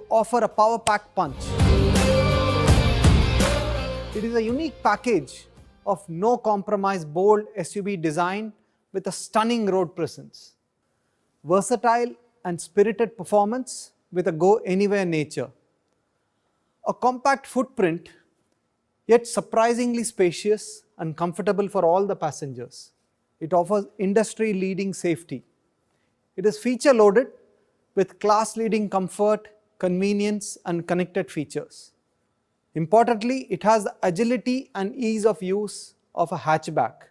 offer a power-packed Punch. It is a unique package of no-compromise bold SUV design with a stunning road presence, versatile and spirited performance with a go-anywhere nature, a compact footprint yet surprisingly spacious and comfortable for all the passengers. It offers industry-leading safety. It is feature-loaded with class-leading comfort, convenience and connected features. Importantly, it has the agility and ease of use of a hatchback,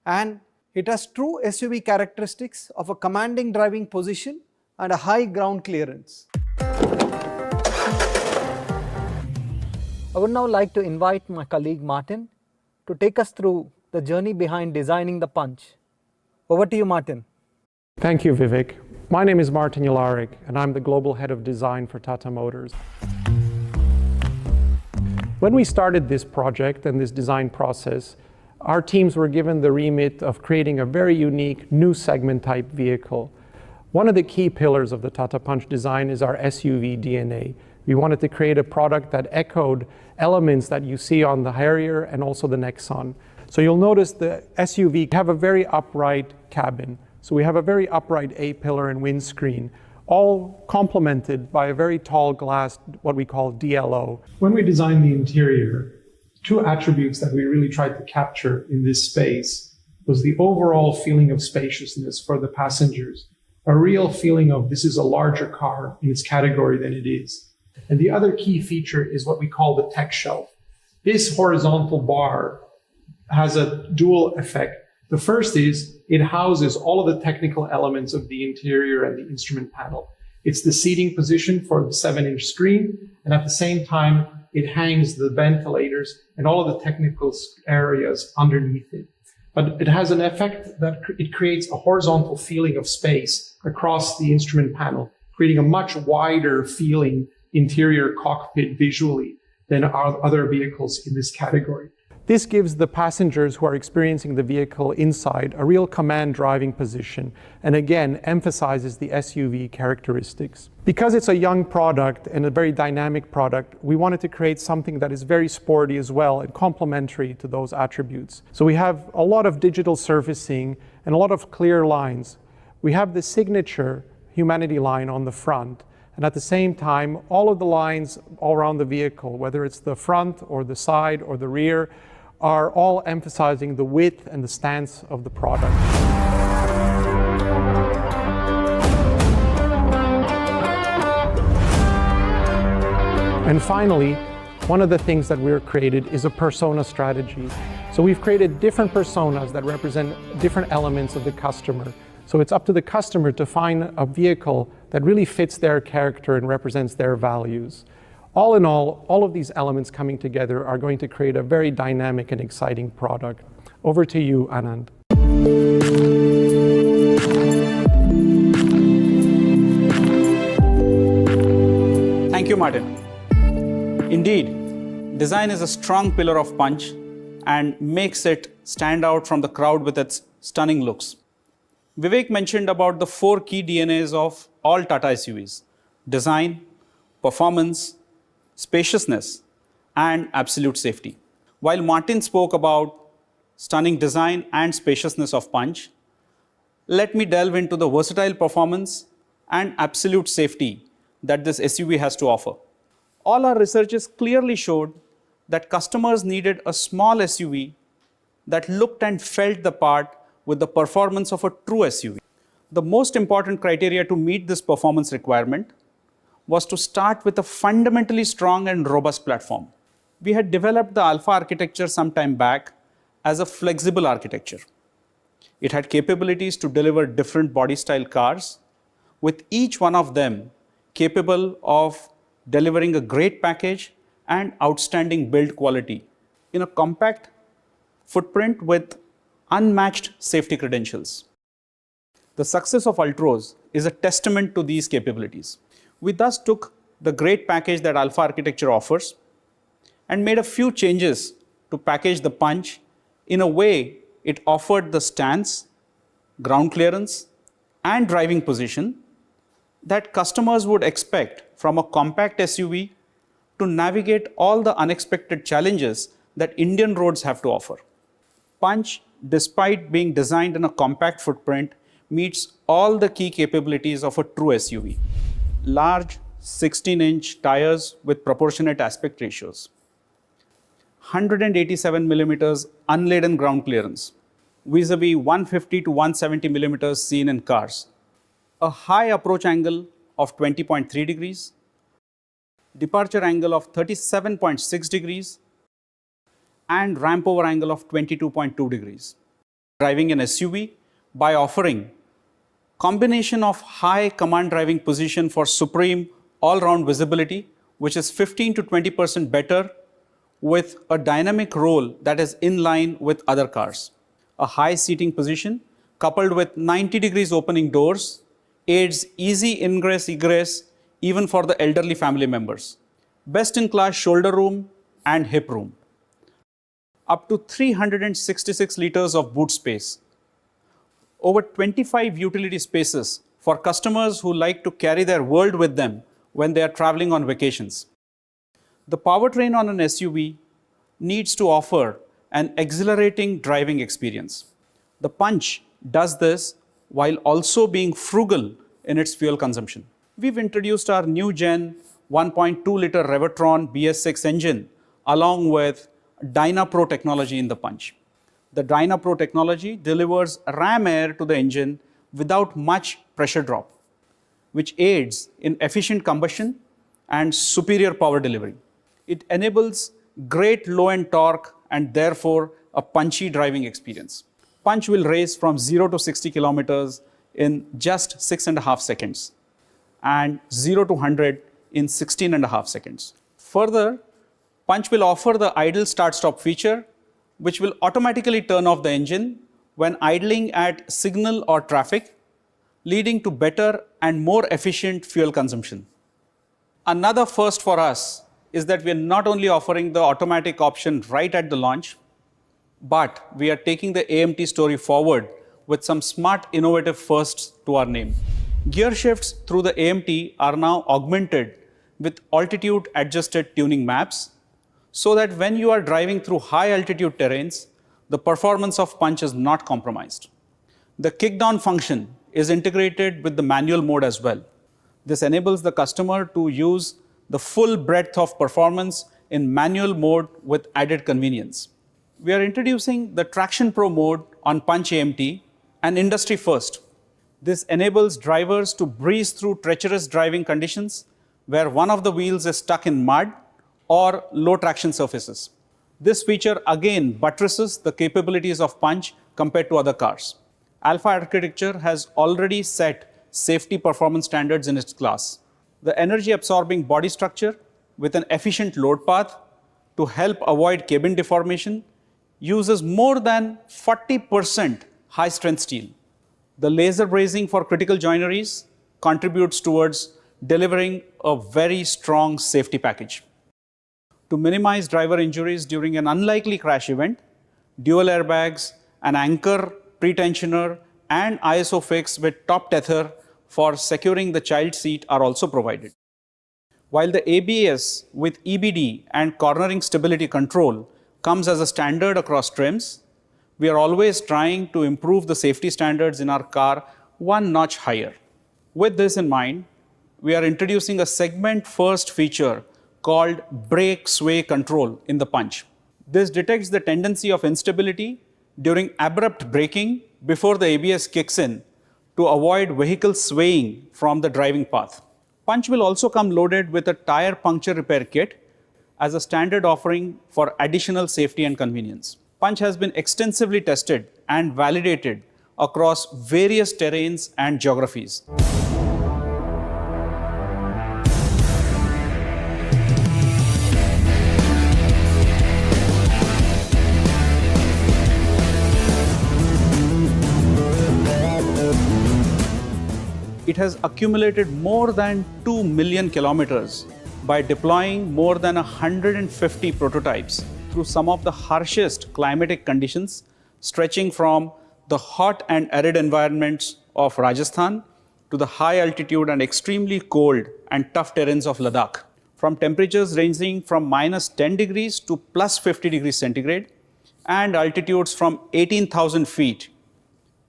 and it has true SUV characteristics of a commanding driving position and a high ground clearance. I would now like to invite my colleague Martin to take us through the journey behind designing the Punch. Over to you, Martin. Thank you, Vivek. My name is Martin Jelarik, and I'm the Global Head of Design for Tata Motors. When we started this project and this design process, our teams were given the remit of creating a very unique new segment type vehicle. One of the key pillars of the Tata Punch design is our SUV DNA. We wanted to create a product that echoed elements that you see on the Harrier and also the Nexon. So you'll notice the SUV have a very upright cabin. So we have a very upright A-pillar and windscreen, all complemented by a very tall glass, what we call DLO. When we designed the interior, two attributes that we really tried to capture in this space was the overall feeling of spaciousness for the passengers, a real feeling of this is a larger car in its category than it is. And the other key feature is what we call the tech shelf. This horizontal bar has a dual effect. The first is it houses all of the technical elements of the interior and the instrument panel. It's the seating position for the 7-inch screen, and at the same time, it hangs the ventilators and all of the technical areas underneath it. But it has an effect that it creates a horizontal feeling of space across the instrument panel, creating a much wider feeling interior cockpit visually than our other vehicles in this category. This gives the passengers who are experiencing the vehicle inside a real command driving position, and again emphasizes the SUV characteristics. Because it's a young product and a very dynamic product, we wanted to create something that is very sporty as well and complementary to those attributes. So we have a lot of digital surfacing and a lot of clear lines. We have the signature Humanity line on the front, and at the same time, all of the lines all around the vehicle, whether it's the front or the side or the rear, are all emphasizing the width and the stance of the product. And finally, one of the things that we've created is a persona strategy. So we've created different personas that represent different elements of the customer. So it's up to the customer to find a vehicle that really fits their character and represents their values. All in all of these elements coming together are going to create a very dynamic and exciting product. Over to you, Anand. Thank you, Martin. Indeed, design is a strong pillar of Punch and makes it stand out from the crowd with its stunning looks. Vivek mentioned about the 4 key DNAs of all Tata SUVs: design, performance, spaciousness, and absolute safety. While Martin spoke about stunning design and spaciousness of Punch, let me delve into the versatile performance and absolute safety that this SUV has to offer. All our researches clearly showed that customers needed a small SUV that looked and felt the part with the performance of a true SUV. The most important criteria to meet this performance requirement was to start with a fundamentally strong and robust platform. We had developed the Alpha architecture some time back as a flexible architecture. It had capabilities to deliver different body style cars, with each one of them capable of delivering a great package and outstanding build quality in a compact footprint with unmatched safety credentials. The success of Ultros is a testament to these capabilities. We thus took the great package that Alpha architecture offers and made a few changes to package the Punch in a way it offered the stance, ground clearance, and driving position that customers would expect from a compact SUV to navigate all the unexpected challenges that Indian roads have to offer. Punch, despite being designed in a compact footprint, meets all the key capabilities of a true SUV. Large 16-inch tires with proportionate aspect ratios, 187 millimeters unladen ground clearance, vis-a-vis 150 to 170 millimeters seen in cars, a high approach angle of 20.3 degrees, departure angle of 37.6 degrees, and ramp over angle of 22.2 degrees. Driving an SUV by offering combination of high command driving position for supreme all-round visibility, which is 15 to 20% better, with a dynamic roll that is in line with other cars. A high seating position coupled with 90 degrees opening doors aids easy ingress-egress even for the elderly family members. Best-in-class shoulder room and hip room. Up to 366 liters of boot space. Over 25 utility spaces for customers who like to carry their world with them when they are traveling on vacations. The powertrain on an SUV needs to offer an exhilarating driving experience. The Punch does this while also being frugal in its fuel consumption. We've introduced our new gen 1.2-liter Revertron BS6 engine along with DynaPro technology in the Punch. The DynaPro technology delivers ram air to the engine without much pressure drop, which aids in efficient combustion and superior power delivery. It enables great low-end torque and therefore a punchy driving experience. Punch will race from 0 to 60 kilometers in just 6.5 seconds and 0 to 100 in 16.5 seconds. Further, Punch will offer the idle start-stop feature, which will automatically turn off the engine when idling at signal or traffic, leading to better and more efficient fuel consumption. Another first for us is that we are not only offering the automatic option right at the launch, but we are taking the AMT story forward with some smart, innovative firsts to our name. Gear shifts through the AMT are now augmented with altitude-adjusted tuning maps, so that when you are driving through high-altitude terrains, the performance of Punch is not compromised. The kick-down function is integrated with the manual mode as well. This enables the customer to use the full breadth of performance in manual mode with added convenience. We are introducing the Traction Pro mode on Punch AMT, an industry first. This enables drivers to breeze through treacherous driving conditions where one of the wheels is stuck in mud or low traction surfaces. This feature again buttresses the capabilities of Punch compared to other cars. Alpha architecture has already set safety performance standards in its class. The energy absorbing body structure with an efficient load path to help avoid cabin deformation uses more than 40% high strength steel. The laser brazing for critical joineries contributes towards delivering a very strong safety package. To minimize driver injuries during an unlikely crash event, dual airbags, an anchor, pre-tensioner, and ISO fix with top tether for securing the child seat are also provided. While the ABS with EBD and cornering stability control comes as a standard across trims, we are always trying to improve the safety standards in our car one notch higher. With this in mind, we are introducing a segment-first feature called brake sway control in the Punch. This detects the tendency of instability during abrupt braking before the ABS kicks in to avoid vehicle swaying from the driving path. Punch will also come loaded with a tire puncture repair kit as a standard offering for additional safety and convenience. Punch has been extensively tested and validated across various terrains and geographies. It has accumulated more than 2 million kilometers by deploying more than 150 prototypes through some of the harshest climatic conditions, stretching from the hot and arid environments of Rajasthan to the high altitude and extremely cold and tough terrains of Ladakh. From temperatures ranging from minus 10 degrees to plus 50 degrees centigrade and altitudes from 18,000 feet,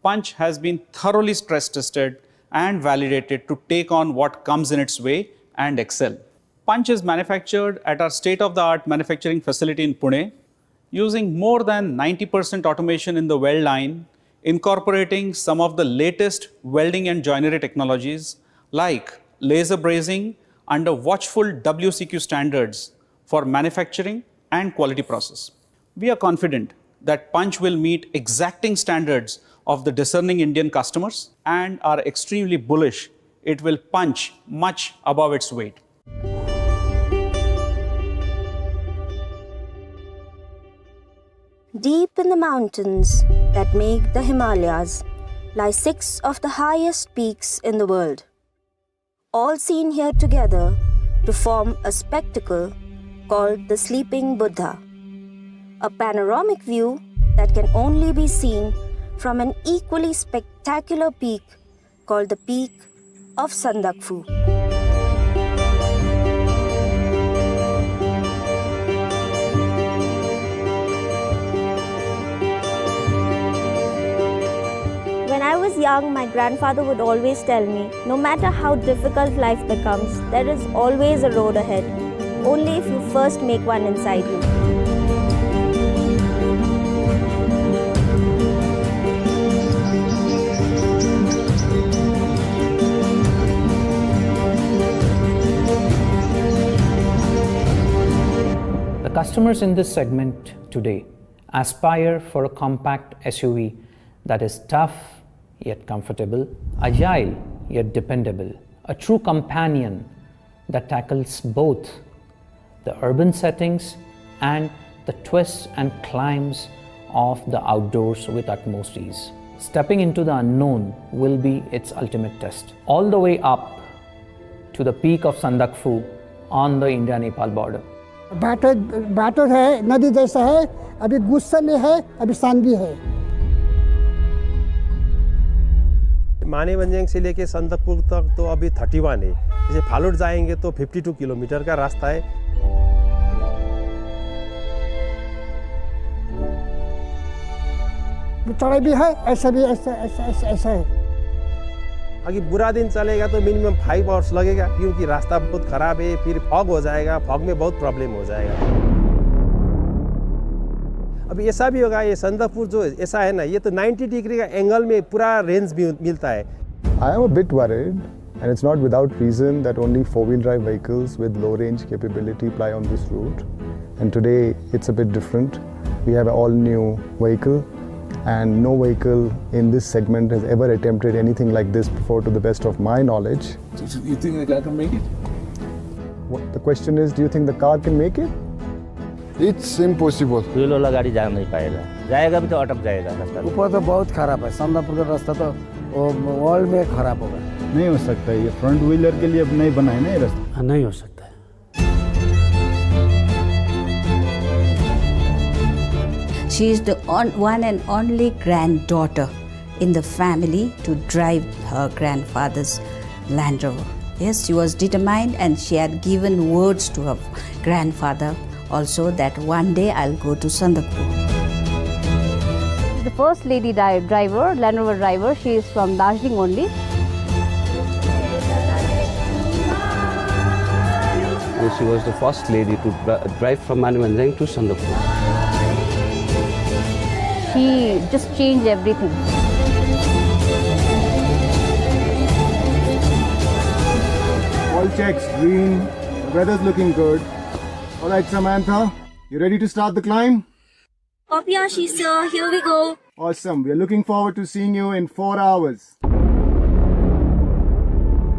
Punch has been thoroughly stress tested and validated to take on what comes in its way and excel. Punch is manufactured at our state-of-the-art manufacturing facility in Pune, using more than 90% automation in the weld line, incorporating some of the latest welding and joinery technologies like laser brazing under watchful WCQ standards for manufacturing and quality process. We are confident that Punch will meet exacting standards of the discerning Indian customers and are extremely bullish it will punch much above its weight. Deep in the mountains that make the Himalayas lie 6 of the highest peaks in the world, all seen here together to form a spectacle called the Sleeping Buddha, a panoramic view that can only be seen from an equally spectacular peak called the Peak of Sandakphu. When I was young, my grandfather would always tell me, no matter how difficult life becomes, there is always a road ahead, only if you first make one inside you. The customers in this segment today aspire for a compact SUV that is tough yet comfortable, agile yet dependable, a true companion that tackles both the urban settings and the twists and climbs of the outdoors with utmost ease. Stepping into the unknown will be its ultimate test, all the way up to the peak of Sandakphu on the India-Nepal border. Water है, नदी जैसा है, अभी गुस्से में है, अभी शांत भी है। मानेभंजन से लेके संदकपुर तक तो अभी 31 है। जैसे फालुट जाएंगे तो 52 किलोमीटर का रास्ता है। चढ़ाई भी है, ऐसा भी ऐसा है। अगर बुरा दिन चलेगा तो मिनिमम 5 आवर्स लगेगा, क्योंकि रास्ता बहुत खराब है, फिर फॉग हो जाएगा, फॉग में बहुत प्रॉब्लम हो जाएगा। अब ऐसा भी होगा, ये संदकपुर जो ऐसा है ना, ये तो 90 डिग्री का एंगल में पूरा रेंज भी मिलता है। I am a bit worried, and it's not without reason that only 4-wheel drive vehicles with low range capability ply on this route. And today it's a bit different. We have an all-new vehicle, and no vehicle in this segment has ever attempted anything like this before, to the best of my knowledge. So you think the car can make it? The question is, do you think the car can make it? It's impossible. Wheel वाला गाड़ी जा नहीं पाएगा, जाएगा भी तो अटक जाएगा रास्ता। ऊपर तो बहुत खराब है, संदकपुर का रास्ता तो वर्ल्ड में खराब होगा। नहीं हो सकता, ये फ्रंट व्हीलर के लिए अब नहीं बना है ना ये रास्ता। नहीं हो सकता। She is the one and only granddaughter in the family to drive her grandfather's Land Rover. Yes, she was determined, and she had given words to her grandfather also that one day I'll go to Sandakpur. The first lady driver, Land Rover driver, she is from Darjeeling only. She was the first lady to drive from Malayalam to Sandakpur. She just changed everything. All checks green, the weather's looking good. All right, Samantha, you ready to start the climb? Copy, Ashish sir, here we go. Awesome, we're looking forward to seeing you in 4 hours.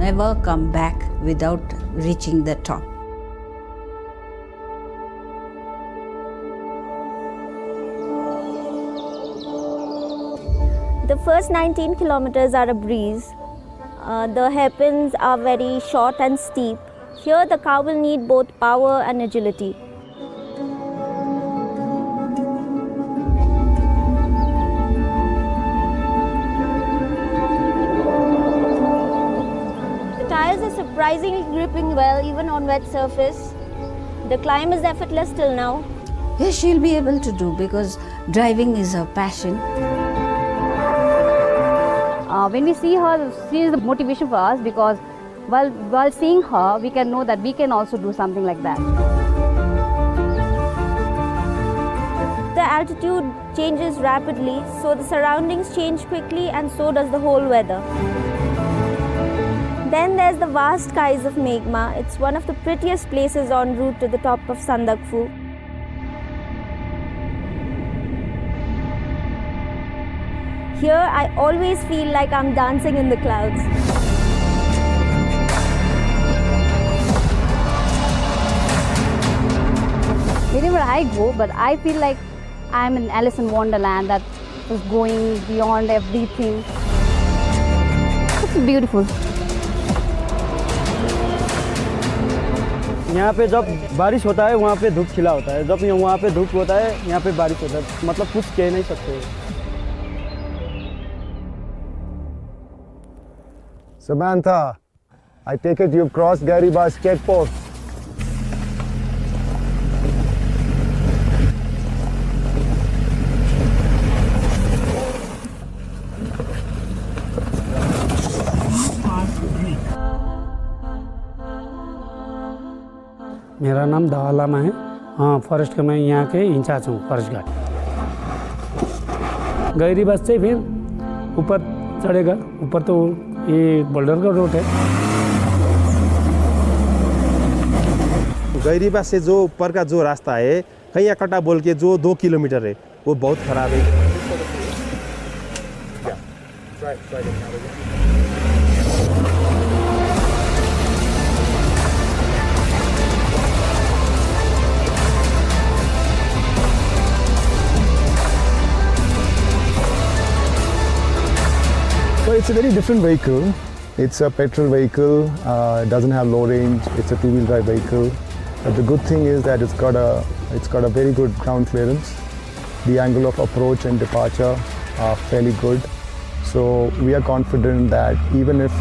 Never come back without reaching the top. The first 19 kilometers are a breeze. The hairpins are very short and steep. Here the car will need both power and agility. surprisingly gripping well even on wet surface. The climb is effortless till now. Yes, she'll be able to do because driving is her passion. When we see her, she is the motivation for us because while seeing her, we can know that we can also do something like that. The altitude changes rapidly, so the surroundings change quickly and so does the whole weather. Then there's the vast skies of Meghma. It's one of the prettiest places en route to the top of Sandakphu. Here, I always feel like I'm dancing in the clouds. Wherever I go, but I feel like I'm in Alice in Wonderland that is going beyond everything. It's beautiful. यहाँ पे जब बारिश होता है वहाँ पे धूप खिला होता है, जब वहाँ पे धूप होता है यहाँ पे बारिश होता है, मतलब कुछ कह नहीं सकते। Samantha, I take it you've crossed Garibaldi's checkpost. मेरा नाम दालामा है, हाँ फॉरेस्ट का मैं यहाँ के इंचार्ज हूँ फॉरेस्ट गार्ड। गैरीबास से फिर ऊपर चढ़ेगा, ऊपर तो ये बोल्डर का रोड है। गैरीबास से जो ऊपर का जो रास्ता है कहीं कटा बोल के जो 2 किलोमीटर है वो बहुत खराब है। Well, it's a very different vehicle. It's a petrol vehicle, it doesn't have low range, it's a two-wheel drive vehicle. But the good thing is that it's got a very good ground clearance. The angle of approach and departure are fairly good. So we are confident that even if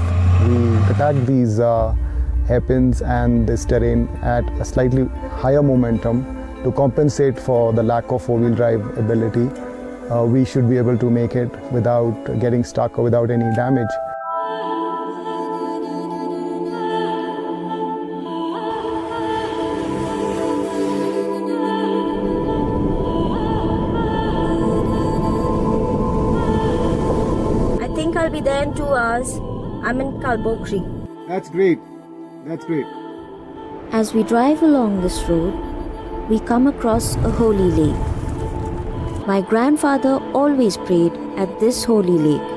we attack these hairpins and this terrain at a slightly higher momentum to compensate for the lack of four-wheel drive ability, we should be able to make it without getting stuck or without any damage. I think I'll be there in 2 hours. I'm in Kalbokri. That's great. That's great. As we drive along this road, we come across a holy lake. My grandfather always prayed at this holy lake.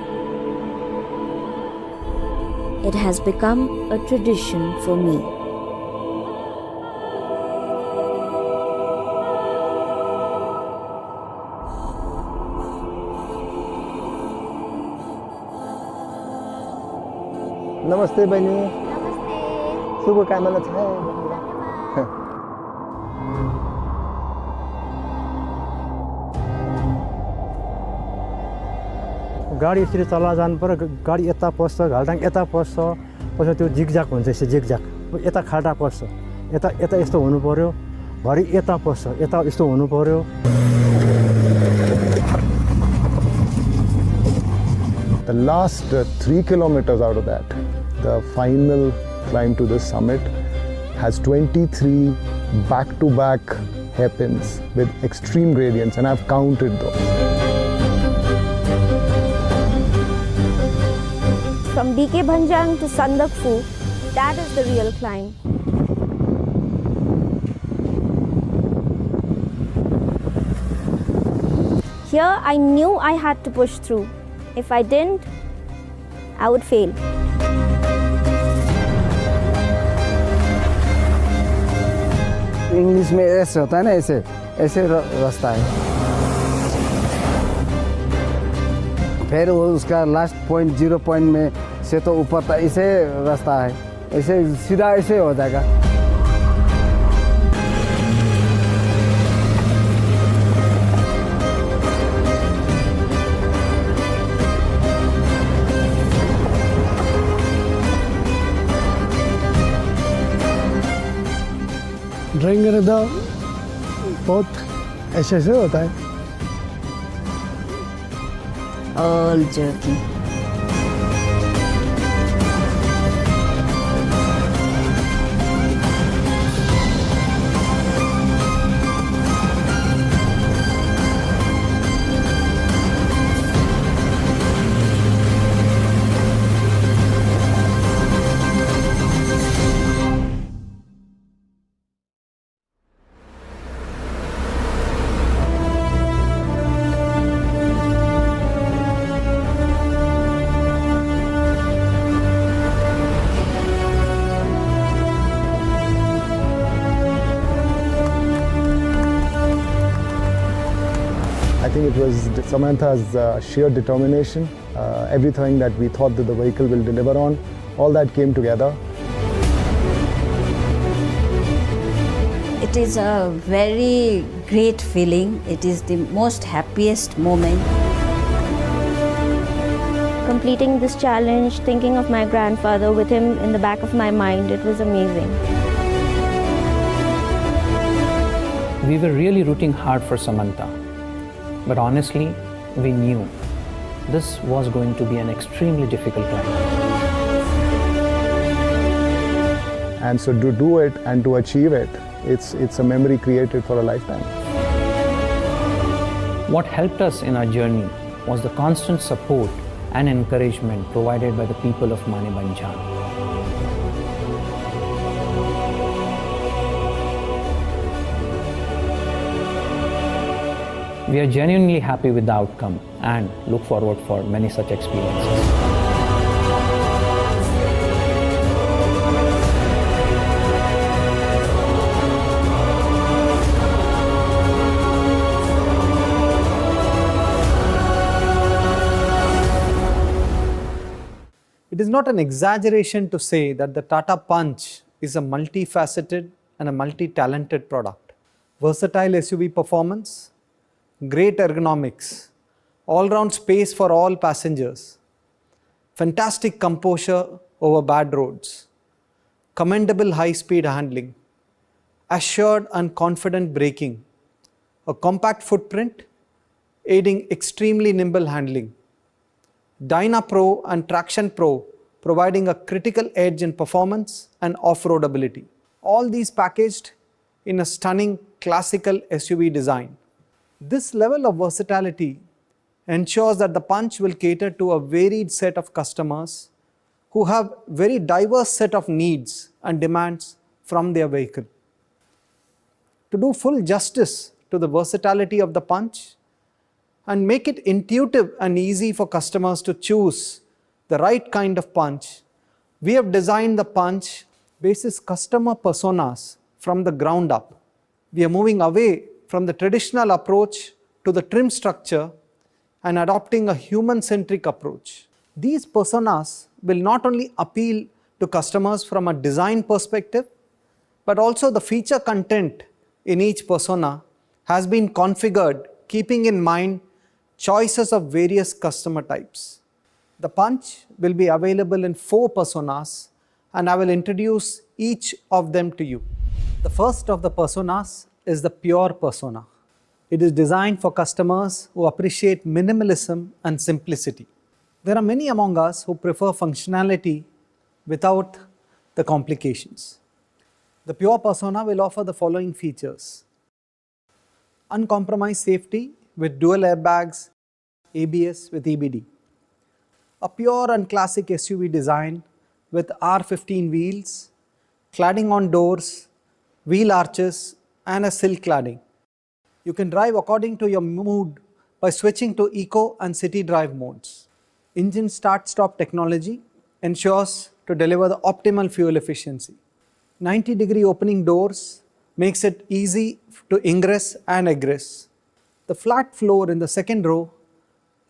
It has become a tradition for me. Namaste, Bani. Namaste. शुभकामना छ। गाडी यसरी चला जानु पर्यो, गाडी यता पस्छ, घालटाङ यता पस्छ, पछि त्यो जिगजाग हुन्छ, यसो जिगजाग यता खाल्टा पस्छ, यता यता यस्तो हुनु पर्यो, घरि यता पस्छ, यता यस्तो हुनु पर्यो। The last 3 kilometers out of that, the final climb to the summit has 23 back-to-back hairpins with extreme gradients, and I've counted those. From DK Bhanjang to Sandakphu, that is the real climb. Here I knew I had to push through. If I didn't, I would fail. English में ऐसे होता है ना, ऐसे ऐसे रास्ता है। फिर उसका लास्ट पॉइंट 0 पॉइंट में से तो ऊपर तक ऐसे रास्ता है, ऐसे सीधा ऐसे हो जाएगा। ड्राइविंग करने का बहुत ऐसे ऐसे होता है All jerky. I think it was Samantha's sheer determination. Everything that we thought that the vehicle will deliver on, all that came together. It is a very great feeling. It is the most happiest moment. Completing this challenge, thinking of my grandfather with him in the back of my mind, it was amazing. We were really rooting hard for Samantha, but honestly, we knew this was going to be an extremely difficult climb. And so to do it and to achieve it, it's a memory created for a lifetime. What helped us in our journey was the constant support and encouragement provided by the people of Manibanjan. We are genuinely happy with the outcome and look forward for many such experiences. It is not an exaggeration to say that the Tata Punch is a multifaceted and a multi-talented product. Versatile SUV performance, great ergonomics, all-round space for all passengers, fantastic composure over bad roads, commendable high-speed handling, assured and confident braking, a compact footprint aiding extremely nimble handling, Dyna Pro and Traction Pro providing a critical edge in performance and off-road ability. All these packaged in a stunning classical SUV design. This level of versatility ensures that the Punch will cater to a varied set of customers who have very diverse set of needs and demands from their vehicle. To do full justice to the versatility of the Punch and make it intuitive and easy for customers to choose the right kind of Punch, we have designed the Punch basis customer personas from the ground up. We are moving away from the traditional approach to the trim structure and adopting a human-centric approach. These personas will not only appeal to customers from a design perspective, but also the feature content in each persona has been configured keeping in mind choices of various customer types. The Punch will be available in 4 personas and I will introduce each of them to you. The first of the personas is the pure persona. It is designed for customers who appreciate minimalism and simplicity. There are many among us who prefer functionality without the complications. The pure persona will offer the following features: uncompromised safety with dual airbags, ABS with EBD. A pure and classic SUV design with R15 wheels, cladding on doors, wheel arches and a silk cladding. You can drive according to your mood by switching to eco and city drive modes. Engine start-stop technology ensures to deliver the optimal fuel efficiency. 90-degree opening doors makes it easy to ingress and egress. The flat floor in the second row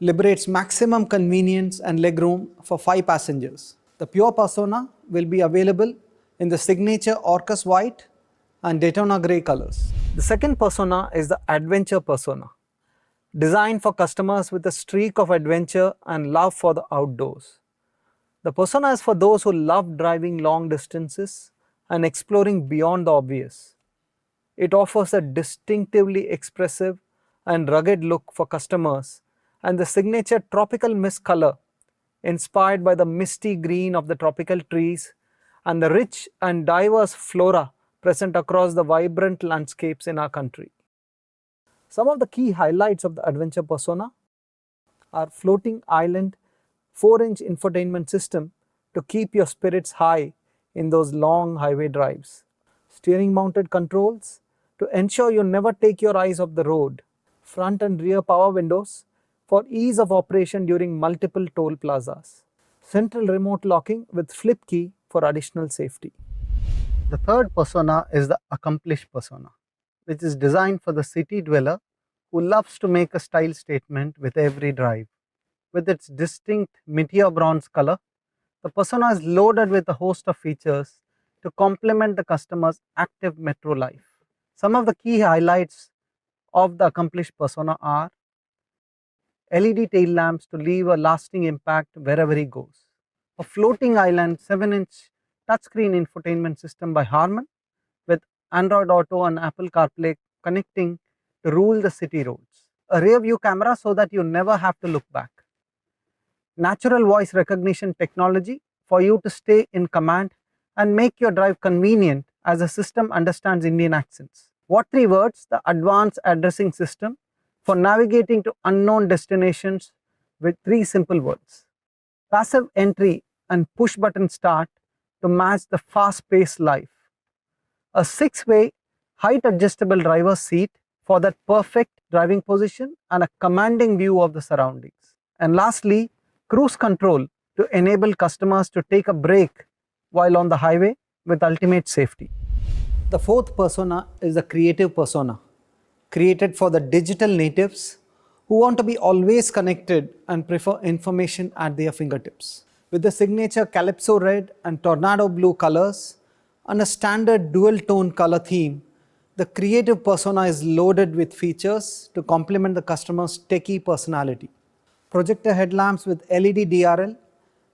liberates maximum convenience and legroom for 5 passengers. The pure persona will be available in the signature Orcus white and Daytona grey colors. The second persona is the adventure persona, designed for customers with a streak of adventure and love for the outdoors. The persona is for those who love driving long distances and exploring beyond the obvious. It offers a distinctively expressive and rugged look for customers, and the signature tropical mist color, inspired by the misty green of the tropical trees and the rich and diverse flora present across the vibrant landscapes in our country. Some of the key highlights of the adventure persona are floating island 4-inch infotainment system to keep your spirits high in those long highway drives, steering mounted controls to ensure you never take your eyes off the road, front and rear power windows for ease of operation during multiple toll plazas, central remote locking with flip key for additional safety. The third persona is the accomplished persona, which is designed for the city dweller who loves to make a style statement with every drive. With its distinct meteor bronze color, the persona is loaded with a host of features to complement the customer's active metro life. Some of the key highlights of the accomplished persona are LED tail lamps to leave a lasting impact wherever he goes, a floating island 7-inch touchscreen infotainment system by Harman with Android Auto and Apple CarPlay connecting to rule the city roads, a rear view camera so that you never have to look back, natural voice recognition technology for you to stay in command and make your drive convenient as the system understands Indian accents. What 3 words? The advanced addressing system for navigating to unknown destinations with 3 simple words. Passive entry and push button start to match the fast-paced life. A 6-way height adjustable driver's seat for that perfect driving position and a commanding view of the surroundings. And lastly, cruise control to enable customers to take a break while on the highway with ultimate safety. The fourth persona is the creative persona, created for the digital natives who want to be always connected and prefer information at their fingertips. With the signature Calypso red and Tornado blue colors and a standard dual tone color theme, the creative persona is loaded with features to complement the customer's techie personality. Projector headlamps with LED DRL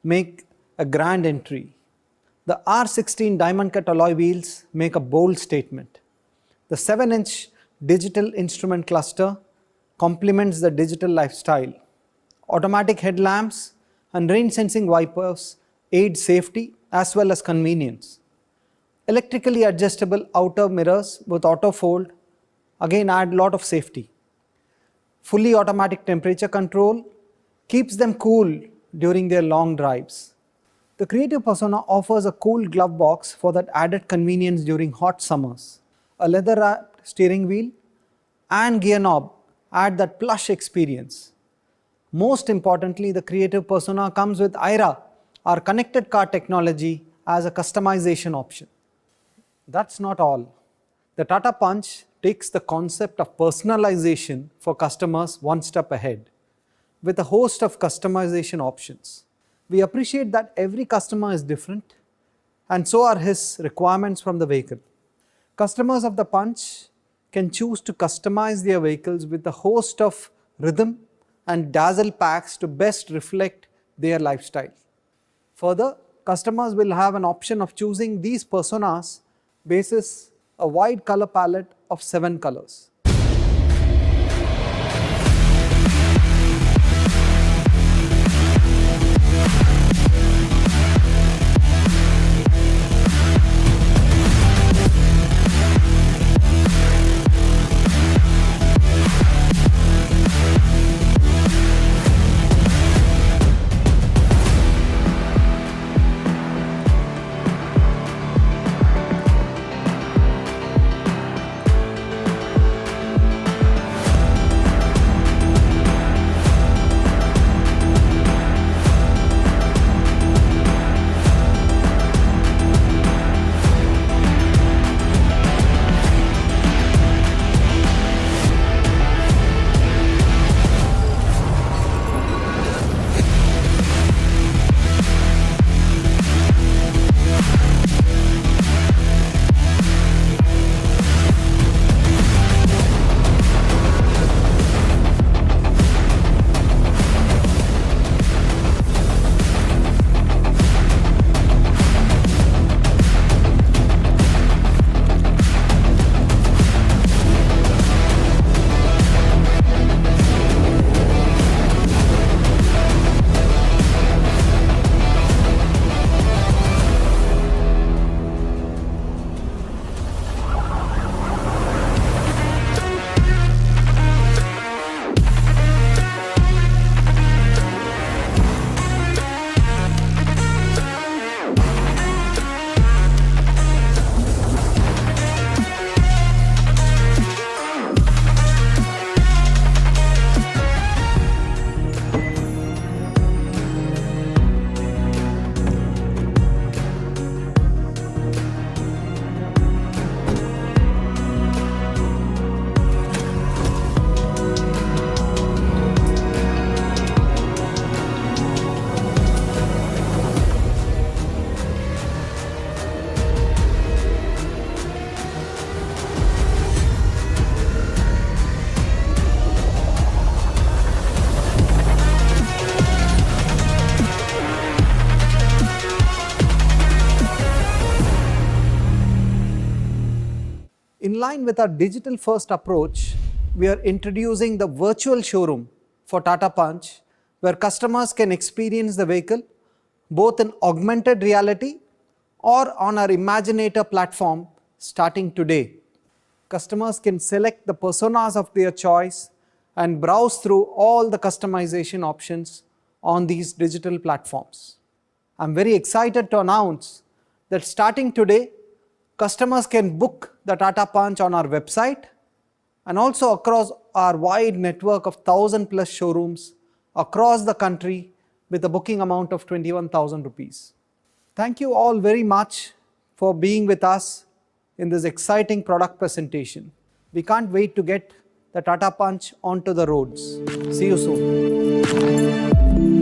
make a grand entry. The R16 diamond cut alloy wheels make a bold statement. The 7-inch digital instrument cluster complements the digital lifestyle. Automatic headlamps and rain sensing wipers aid safety as well as convenience. Electrically adjustable outer mirrors with auto fold again add a lot of safety. Fully automatic temperature control keeps them cool during their long drives. The creative persona offers a cool glove box for that added convenience during hot summers. A leather wrapped steering wheel and gear knob add that plush experience. Most importantly, the creative persona comes with IRA, our connected car technology, as a customization option. That's not all. The Tata Punch takes the concept of personalization for customers one step ahead with a host of customization options. We appreciate that every customer is different and so are his requirements from the vehicle. Customers of the Punch can choose to customize their vehicles with a host of rhythm and dazzle packs to best reflect their lifestyle. Further, customers will have an option of choosing these personas basis a wide color palette of 7 colors. In line with our digital first approach, we are introducing the virtual showroom for Tata Punch, where customers can experience the vehicle both in augmented reality or on our Imaginator platform starting today. Customers can select the personas of their choice and browse through all the customization options on these digital platforms. I'm very excited to announce that starting today, customers can book the Tata Punch on our website and also across our wide network of 1,000+ showrooms across the country with a booking amount of 21,000 rupees. Thank you all very much for being with us in this exciting product presentation. We can't wait to get the Tata Punch onto the roads. See you soon.